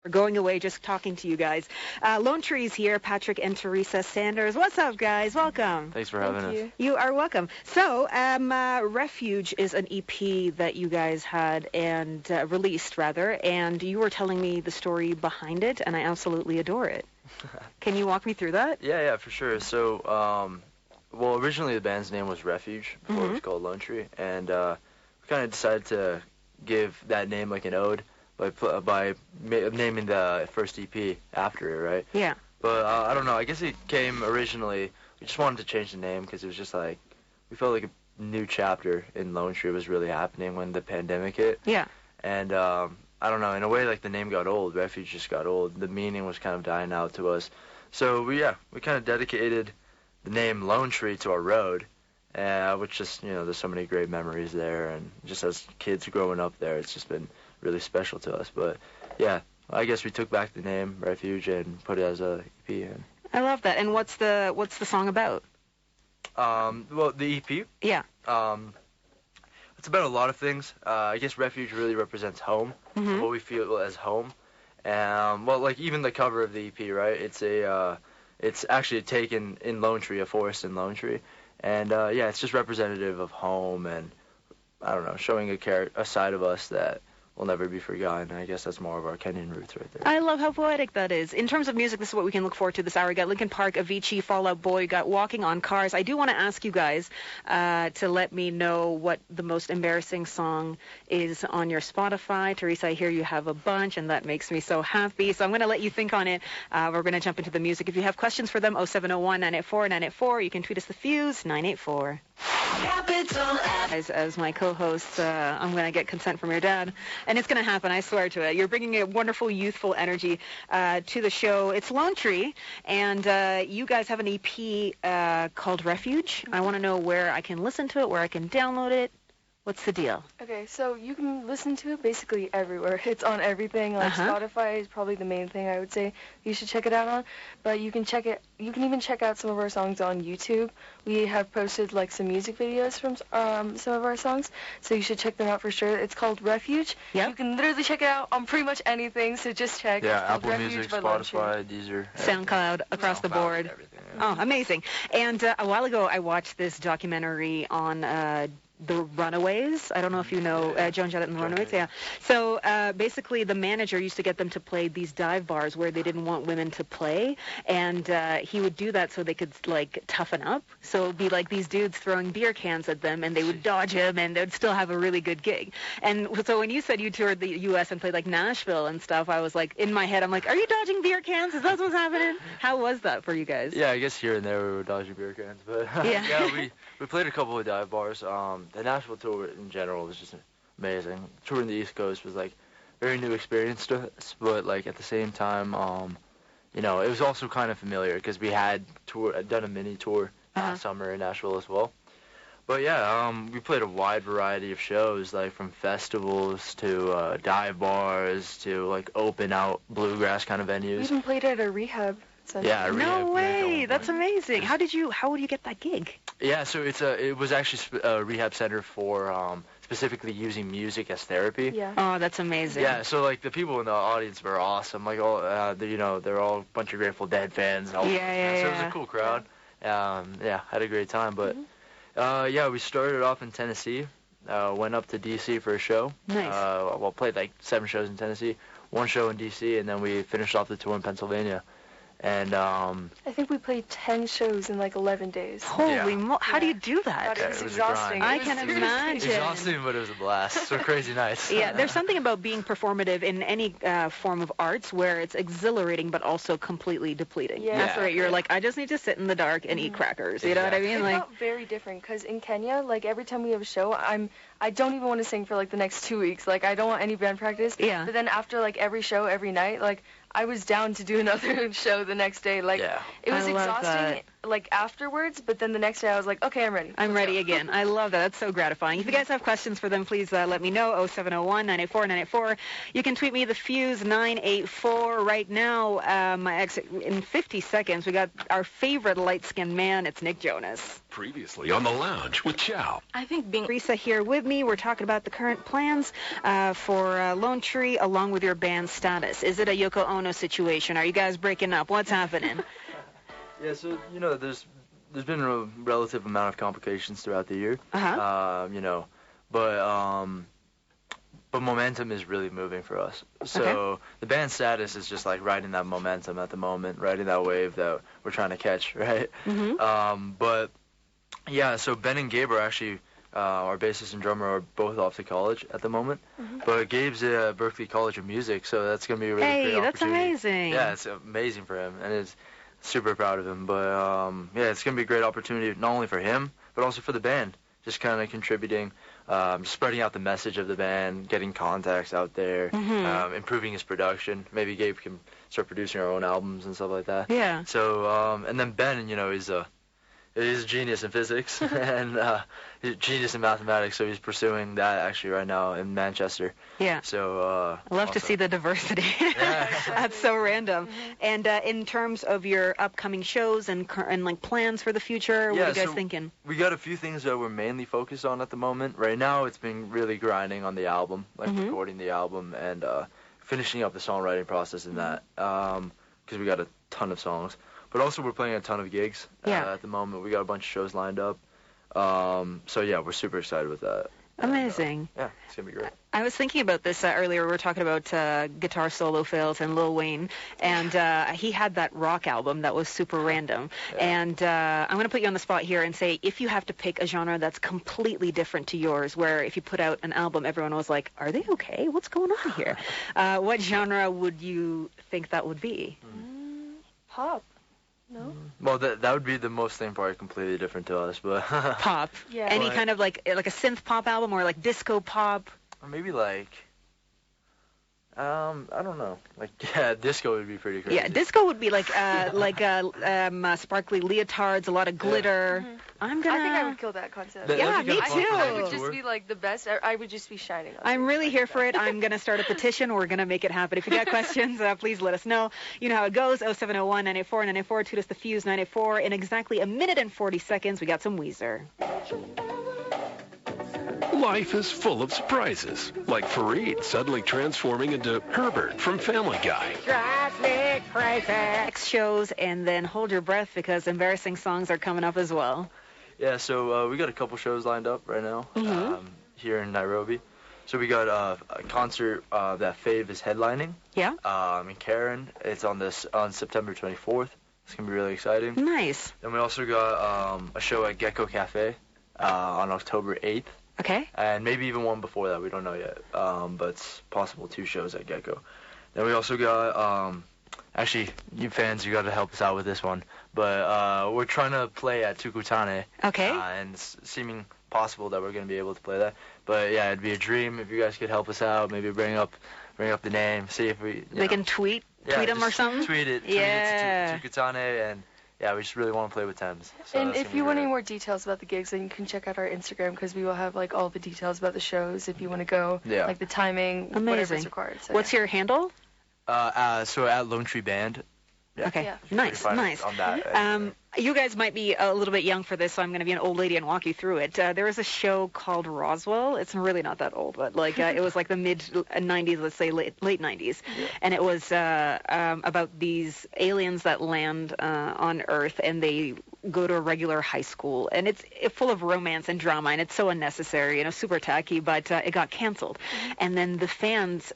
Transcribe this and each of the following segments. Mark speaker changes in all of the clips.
Speaker 1: We're going away just talking to you guys. Lone Tree's here, Patrick and Teresa Sanders. What's up, guys? Welcome.
Speaker 2: Thanks for having us.
Speaker 1: You are welcome. So, Refuge is an EP that you guys had and released, rather, and you were telling me the story behind it, and I absolutely adore it. Can you walk me through that?
Speaker 2: Yeah, for sure. So, well, originally the band's name was Refuge, before it was called Lone Tree, and we kind of decided to give that name like an ode by naming the first EP after it, right?
Speaker 1: Yeah.
Speaker 2: But I don't know. I guess it came originally. We just wanted to change the name because it was just like we felt like a new chapter in Lone Tree was really happening when the pandemic hit.
Speaker 1: Yeah.
Speaker 2: And I don't know. In a way, like the name got old. Refuge just got old. The meaning was kind of dying out to us. So we kind of dedicated the name Lone Tree to our road, which just there's so many great memories there, and just as kids growing up there, it's just been really special to us. But yeah, I guess we took back the name Refuge and put it as a EP. And
Speaker 1: I love that. And what's the song about?
Speaker 2: Well, the EP.
Speaker 1: Yeah.
Speaker 2: It's about a lot of things. I guess Refuge really represents home, what we feel as home. Well, like even the cover of the EP, right? It's actually taken in Lone Tree, a forest in Lone Tree, and yeah, it's just representative of home, and I don't know, showing a side of us that will never be forgotten. I guess that's more of our Kenyan roots right there.
Speaker 1: I love how poetic that is. In terms of music, this is what we can look forward to this hour. We got Linkin Park, Avicii, Fall Out Boy, got Walking on Cars. I do want to ask you guys to let me know what the most embarrassing song is on your Spotify. Teresa, I hear you have a bunch, and that makes me so happy. So I'm going to let you think on it. We're going to jump into the music. If you have questions for them, 0701-984-984. You can tweet us the Fuse, 984. As my co-host, I'm going to get consent from your dad, and it's going to happen, I swear to it. You're bringing a wonderful, youthful energy to the show. It's Lone Tree, and you guys have an EP called Refuge. I want to know where I can listen to it, where I can download it. What's the deal?
Speaker 3: Okay, so you can listen to it basically everywhere. It's on everything. Like Spotify is probably the main thing I would say you should check it out on. But you can check it. You can even check out some of our songs on YouTube. We have posted like some music videos from some of our songs, so you should check them out for sure. It's called Refuge.
Speaker 1: Yep.
Speaker 3: You can literally check it out on pretty much anything. So just check.
Speaker 2: Yeah,
Speaker 3: it's
Speaker 2: Apple
Speaker 3: Refuge
Speaker 2: Music,
Speaker 3: by Lone Tree.
Speaker 2: Spotify, Deezer,
Speaker 1: SoundCloud, across the board.
Speaker 2: Everything, yeah.
Speaker 1: Oh, amazing. And a while ago, I watched this documentary on the Runaways. I don't know if you know Joan Jett and the Runaways. Yeah. So basically, the manager used to get them to play these dive bars where they didn't want women to play, and he would do that so they could like toughen up. So it'd be like these dudes throwing beer cans at them, and they would dodge him, and they'd still have a really good gig. And so when you said you toured the U.S. and played like Nashville and stuff, I was like, in my head, I'm like, are you dodging beer cans? Is that what's happening? How was that for you guys?
Speaker 2: Yeah, I guess here and there we were dodging beer cans, but yeah, we played a couple of dive bars. The Nashville tour in general was just amazing. Touring the East Coast was like very new experience to us, but like at the same time, it was also kind of familiar because we had done a mini tour last summer in Nashville as well. But yeah, we played a wide variety of shows, like from festivals to dive bars to like open out bluegrass kind of venues.
Speaker 3: We even played at a rehab center.
Speaker 2: Yeah, a rehab.
Speaker 1: No way, that's amazing. How would you get that gig?
Speaker 2: Yeah, so it was actually a rehab center for specifically using music as therapy.
Speaker 3: Yeah.
Speaker 1: Oh, that's amazing.
Speaker 2: Yeah, so like the people in the audience were awesome. Like all, they're all a bunch of Grateful Dead fans. And all
Speaker 1: Yeah.
Speaker 2: So it was a cool crowd. Yeah, had a great time. But yeah, we started off in Tennessee. Went up to D.C. for a show.
Speaker 1: Nice.
Speaker 2: Well, played like 7 shows in Tennessee, 1 show in D.C., and then we finished off the tour in Pennsylvania. And
Speaker 3: I think we played 10 shows in like 11 days.
Speaker 1: Holy how do you do that?
Speaker 3: God, it was exhausting.
Speaker 1: I can imagine.
Speaker 2: Exhausting, but it was a blast. So crazy nights.
Speaker 1: Yeah, there's something about being performative in any form of arts where it's exhilarating but also completely depleting.
Speaker 3: Yeah.
Speaker 1: That's right. You're like, I just need to sit in the dark and eat crackers. You know what I mean?
Speaker 3: It
Speaker 1: Like,
Speaker 3: felt very different because in Kenya, like every time we have a show, I don't even want to sing for like the next 2 weeks. Like I don't want any band practice.
Speaker 1: Yeah.
Speaker 3: But then after like every show, every night, like I was down to do another show the next day. Like it was
Speaker 1: I love
Speaker 3: exhausting. like afterwards, but then the next day I was like, okay, I'm ready.
Speaker 1: I'm ready again. I love that. That's so gratifying. If you guys have questions for them, please let me know. 0701-984-984. You can tweet me the Fuse 984 right now. In 50 seconds, we got our favorite light-skinned man. It's Nick Jonas.
Speaker 4: Previously on the lounge with Chow.
Speaker 1: I think being Risa here with me, we're talking about the current plans for Lone Tree along with your band status. Is it a Yoko Ono situation? Are you guys breaking up? What's happening?
Speaker 2: Yeah, so, there's been a relative amount of complications throughout the year. But momentum is really moving for us. So the band status is just like riding that momentum at the moment, riding that wave that we're trying to catch, right? But yeah, so Ben and Gabe are actually, our bassist and drummer are both off to college at the moment. But Gabe's at Berklee College of Music, so that's going to be a really great opportunity.
Speaker 1: Hey, that's amazing.
Speaker 2: Yeah, it's amazing for him, and it's super proud of him. But yeah, it's going to be a great opportunity not only for him, but also for the band. Just kind of contributing, spreading out the message of the band, getting contacts out there, improving his production. Maybe Gabe can start producing our own albums and stuff like that.
Speaker 1: Yeah.
Speaker 2: So, and then Ben, he's a genius in physics and he's a genius in mathematics, so he's pursuing that actually right now in Manchester.
Speaker 1: Yeah.
Speaker 2: So
Speaker 1: I love to see the diversity.
Speaker 2: Yeah.
Speaker 1: That's so random. And in terms of your upcoming shows and like plans for the future, what are you guys thinking?
Speaker 2: We got a few things that we're mainly focused on at the moment. Right now, it's been really grinding on the album, like recording the album and finishing up the songwriting process in that, because we got a ton of songs. But also we're playing a ton of gigs at the moment. We got a bunch of shows lined up. So yeah, we're super excited with that.
Speaker 1: Amazing.
Speaker 2: And, yeah, it's going to be great.
Speaker 1: I was thinking about this earlier. We were talking about guitar solo fails and Lil Wayne, and he had that rock album that was super random. Yeah. And I'm going to put you on the spot here and say, if you have to pick a genre that's completely different to yours, where if you put out an album, everyone was like, are they okay? What's going on here? What genre would you think that would be?
Speaker 3: Pop. No?
Speaker 2: Well, that would be the most thing, probably completely different to us, but...
Speaker 1: Pop. Yeah. Any kind of like a synth pop album or like disco pop?
Speaker 2: Or maybe like... I don't know. Like, yeah, disco would be pretty crazy.
Speaker 1: Yeah, disco would be like sparkly leotards, a lot of glitter.
Speaker 3: I think I would kill that concept.
Speaker 1: Yeah, me too.
Speaker 3: I would just be like the best. I would just be shining on
Speaker 1: I'm really here for it. I'm going to start a petition. We're going to make it happen. If you got questions, please let us know. You know how it goes. 0701-984-984. Tweet us the Fuse 984. In exactly a minute and 40 seconds, we got some Weezer.
Speaker 4: Life is full of surprises, like Fareed suddenly transforming into Herbert from Family Guy.
Speaker 1: Drives me crazy. Next shows, and then hold your breath because embarrassing songs are coming up as well.
Speaker 2: Yeah, so we got a couple shows lined up right now here in Nairobi. So we got a concert that Fave is headlining.
Speaker 1: Yeah.
Speaker 2: In Karen. It's on September 24th. It's going to be really exciting.
Speaker 1: Nice.
Speaker 2: Then we also got a show at Gecko Cafe on October 8th.
Speaker 1: Okay.
Speaker 2: And maybe even one before that, we don't know yet. But it's possible 2 shows at Gecko. Then we also got, actually, you fans, you got to help us out with this one. But we're trying to play at Tukutane.
Speaker 1: Okay.
Speaker 2: And it's seeming possible that we're going to be able to play that. But yeah, it'd be a dream if you guys could help us out. Maybe bring up the name, see if we.
Speaker 1: They can tweet them or something.
Speaker 2: Tweet it. Yeah. Tweet it to Tukutane and. Yeah, we just really want to play with Thames. So
Speaker 3: and if you want any more details about the gigs, then you can check out our Instagram because we will have like all the details about the shows if you want to go, like the timing, whatever is required. So,
Speaker 1: what's your handle?
Speaker 2: So at Lone Tree Band. Yeah.
Speaker 1: Okay, nice.
Speaker 2: On that,
Speaker 1: you guys might be a little bit young for this, so I'm going to be an old lady and walk you through it. There was a show called Roswell. It's really not that old, but like it was like the mid 90s, let's say late 90s, and it was about these aliens that land on Earth and they go to a regular high school, and it's full of romance and drama, and it's so unnecessary, super tacky, but it got canceled. And then the fans,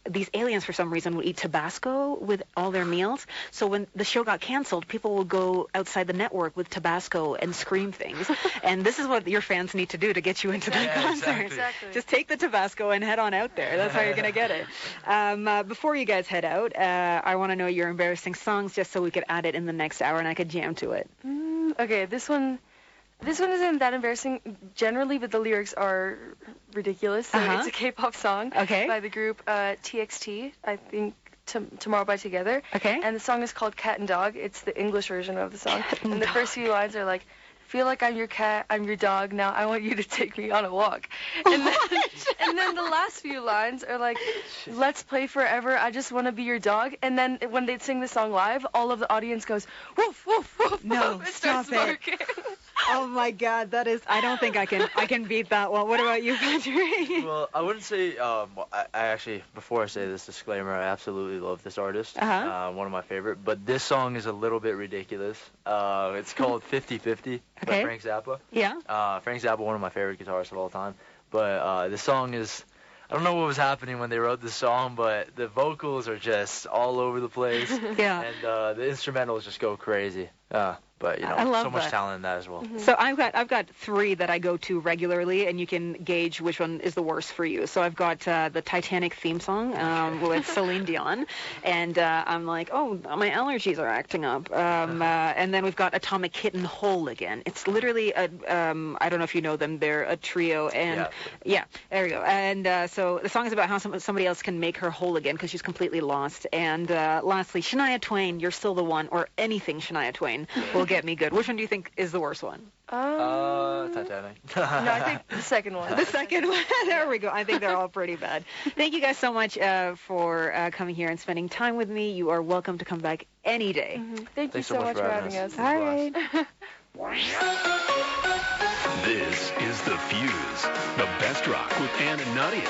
Speaker 1: these aliens for some reason would eat Tabasco with all their meals. So when the show got canceled, people would go outside the network with Tabasco and scream things. And this is what your fans need to do to get you into that concert.
Speaker 3: Exactly.
Speaker 1: Just take the Tabasco and head on out there. That's how you're going to get it. Before you guys head out, I want to know your embarrassing songs just so we could add it in the next hour and I could jam to it.
Speaker 3: Okay, this one isn't that embarrassing generally, but the lyrics are ridiculous. So it's a K-pop song by the group TXT. I think Tomorrow by Together.
Speaker 1: Okay.
Speaker 3: And the song is called Cat and Dog. It's the English version of the song. And the first few lines are like, feel like I'm your cat, I'm your dog, now I want you to take me on a walk. And then the last few lines are like, let's play forever, I just want to be your dog. And then when they sing the song live, all of the audience goes, woof, woof, woof,
Speaker 1: no,
Speaker 3: woof, and
Speaker 1: stop
Speaker 3: starts barking.
Speaker 1: Oh my God, that is, I don't think I can beat that one. What about you, Patrick?
Speaker 2: Well, I wouldn't say, I actually, before I say this disclaimer, I absolutely love this artist. One of my favorite. But this song is a little bit ridiculous. It's called 50-50 by Frank Zappa.
Speaker 1: Yeah.
Speaker 2: Frank Zappa, one of my favorite guitarists of all time. But this song is, I don't know what was happening when they wrote this song, but the vocals are just all over the place.
Speaker 1: Yeah.
Speaker 2: And the instrumentals just go crazy. But
Speaker 1: I love
Speaker 2: so much
Speaker 1: that.
Speaker 2: talent in that as well.
Speaker 1: So I've got 3 that I go to regularly, and you can gauge which one is the worst for you. So I've got the Titanic theme song with Celine Dion, and I'm like, oh, my allergies are acting up. And then we've got Atomic Kitten Whole Again. It's literally a I don't know if you know them. They're a trio, and yeah there we go. And so the song is about how somebody else can make her whole again because she's completely lost. And lastly, Shania Twain, You're Still the One, or anything Shania Twain will get me good. Which one do you think is the worst one?
Speaker 2: Titanic.
Speaker 3: No, I think the second one.
Speaker 1: The second one. There we go. I think they're all pretty bad. Thank you guys so much for coming here and spending time with me. You are welcome to come back any day.
Speaker 3: Thank you so much for having us.
Speaker 1: All right.
Speaker 4: This is The Fuse, the best rock with Ann and Nadia.